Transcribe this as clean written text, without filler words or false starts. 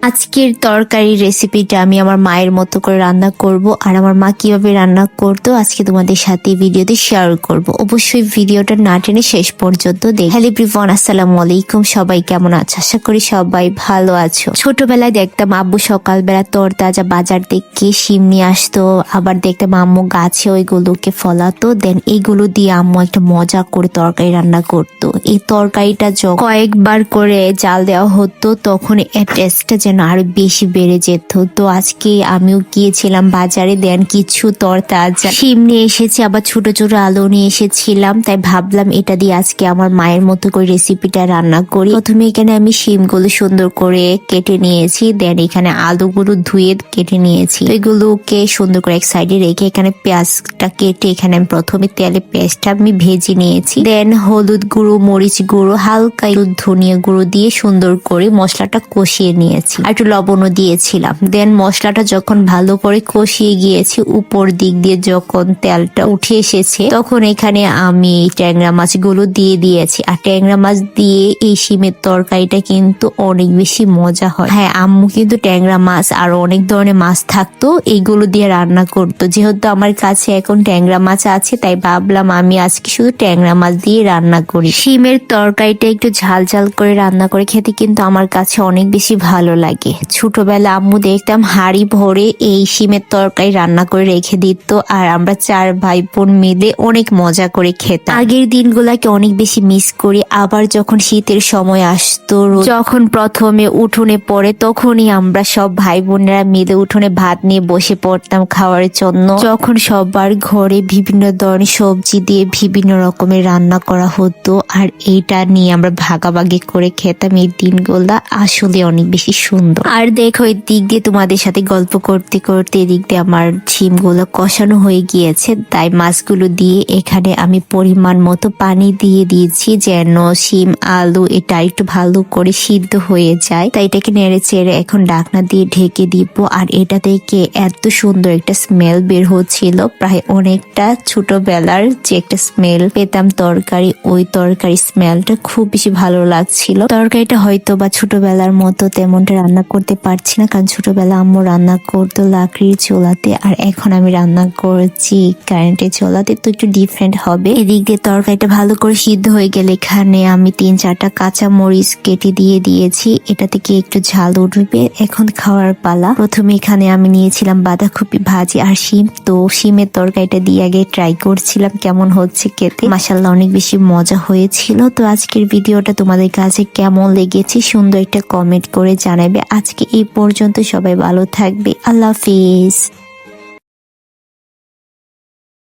আজকের তরকারি রেসিপিটা আমি আমার মায়ের মতো করে রান্না করব, আর আমার মা কিভাবে রান্না করতো আজকে তোমাদের সাথে ভিডিওতে শেয়ার করব। অবশ্যই ভিডিওটা না টেনে শেষ পর্যন্ত দেখ। হ্যালো এভরিওয়ান, আসসালামু আলাইকুম। সবাই কেমন আছো? আশা করি সবাই ভালো আছো। ছোটবেলায় দেখতাম আব্বু সকালবেলা তরতাজা বাজার থেকে শিম নিয়ে আসতো, আবার দেখতাম আম্মু গাছে ওইগুলোকে ফলাতো, দেন এইগুলো দিয়ে আম্মু একটা মজা করে তরকারি রান্না করতো। এই তরকারিটা যখন কয়েকবার করে জাল দেওয়া হতো তখন এর টেস্টটা যেন আরো বেশি বেড়ে যেত। তো আজকে আমিও গিয়েছিলাম বাজারে, দেন কিছু তরতাজা শিম নিয়ে এসেছি, আবার ছোট ছোট আলু নিয়ে এসেছিলাম। তাই ভাবলাম এটা দিয়ে আজকে আমার মায়ের মতো করে রেসিপিটা রান্না করি। প্রথমে এখানে আমি শিমগুলো সুন্দর করে কেটে নিয়েছি, দেন এখানে আলুগুলো ধুয়ে কেটে নিয়েছি। এগুলোকে সুন্দর করে এক সাইডে রেখে এখানে পেঁয়াজটা কেটে এখানে আমি প্রথমে তেলে পেঁয়াজটা আমি ভেজে নিয়েছি। দেন হলুদ গুঁড়ো, মরিচ গুঁড়ো, হালকা একটু ধনিয়া গুঁড়ো দিয়ে সুন্দর করে মশলাটা কষিয়ে নিয়েছি, আর একটু লবণও দিয়েছিলাম। দেন মশলাটা যখন ভালো করে কষিয়ে গিয়েছি, উপর দিক দিয়ে যখন তেলটা উঠে এসেছে তখন এখানে আমি ট্যাংরা মাছগুলো দিয়ে দিয়েছি। আর ট্যাংরা মাছ দিয়ে এই শিমের তরকারিটা কিন্তু অনেক বেশি মজা হয়। হ্যাঁ, আম্মু কিন্তু ট্যাংরা মাছ আর অনেক ধরনের মাছ থাকতো এইগুলো দিয়ে রান্না করতো। যেহেতু আমার কাছে এখন ট্যাংরা মাছ আছে তাই ভাবলাম আমি আজকে শুধু ট্যাংরা মাছ দিয়ে রান্না করি। শিমের তরকারিটা একটু ঝাল ঝাল করে রান্না করে খেতে কিন্তু আমার কাছে অনেক বেশি ভালো লাগে। ছোটবেলা আম্মু দেখতাম হাঁড়ি ভরে এই শিমের তরকারি রান্না করে রেখে দিত, আর আমরা 4 ভাই বোন মিলে অনেক মজা করে খেতাম। আগের দিনগুলাকে অনেক বেশি মিস করি। আবার যখন শীতের সময় আসতো, যখন প্রথমে উঠোনে পড়ে তখনই আমরা সব ভাই বোনেরা মিলে উঠোনে ভাত নিয়ে বসে পড়তাম খাওয়ার জন্য। যখন সবার ঘরে বিভিন্ন ধরনের সবজি দিয়ে বিভিন্ন রকমের রান্না করা হতো, আর এইটা নিয়ে আমরা ভাগাভাগি করে খেতাম। এই দিনগুলা আসলে অনেক বেশি সুন্দর। আর দেখো এই দিক দিয়ে তোমাদের সাথে গল্প করতে করতে এদিক দিয়ে আমার শিমগুলো কষানো হয়ে গিয়েছে, তাই মাছগুলো দিয়ে এখানে আমি পরিমাণ মতো পানি দিয়ে দিয়েছি যেন শিম আলু এটা একটু ভালো করে সিদ্ধ হয়ে যায়। তাই এটাকে নেড়ে চেড়ে এখন ঢাকনা দিয়ে ঢেকে দিব। আর এটা থেকে এত সুন্দর একটা স্মেল বের হচ্ছিল, প্রায় অনেকটা ছোটবেলার যে একটা স্মেল পেতাম তরকারি, ওই তরকারি স্মেলটা খুব বেশি ভালো লাগছিল। তরকারিটা হয়তো বা ছোটবেলার মতো তেমনটা রান্না করতে পারছি না, কারণ ছোটবেলা আম্মু রান্না করতো লাকড়ির চুলাতে, আর এখন আমি রান্না করছি কারেন্টের চুলাতে, তো একটু ডিফারেন্ট হবে। এদিক দিয়ে তরকারিটা ভালো করে সিদ্ধ হয়ে গেলে এখানে আমি 3-4টা কাঁচা মরিচ কেটে দিয়ে দিয়েছি। এটা থেকে একটু ঝাল উঠবে। এখন খাওয়ার পালা। প্রথমে এখানে আমি নিয়েছিলাম বাঁধাকপি ভাজি আর শিম। তো শিমের তরকারিটা দিয়ে আগে ট্রাই করছিলাম কেমন হচ্ছে খেতে। মাশাআল্লাহ অনেক বেশি মজা হয়েছিল। তো আজকের ভিডিওটা তোমাদের কাছে কেমন লেগেছে সুন্দর একটা কমেন্ট করে জানাবে। আজকে এই পর্যন্ত, সবাই ভালো থাকবে। আল্লাহ হাফেজ।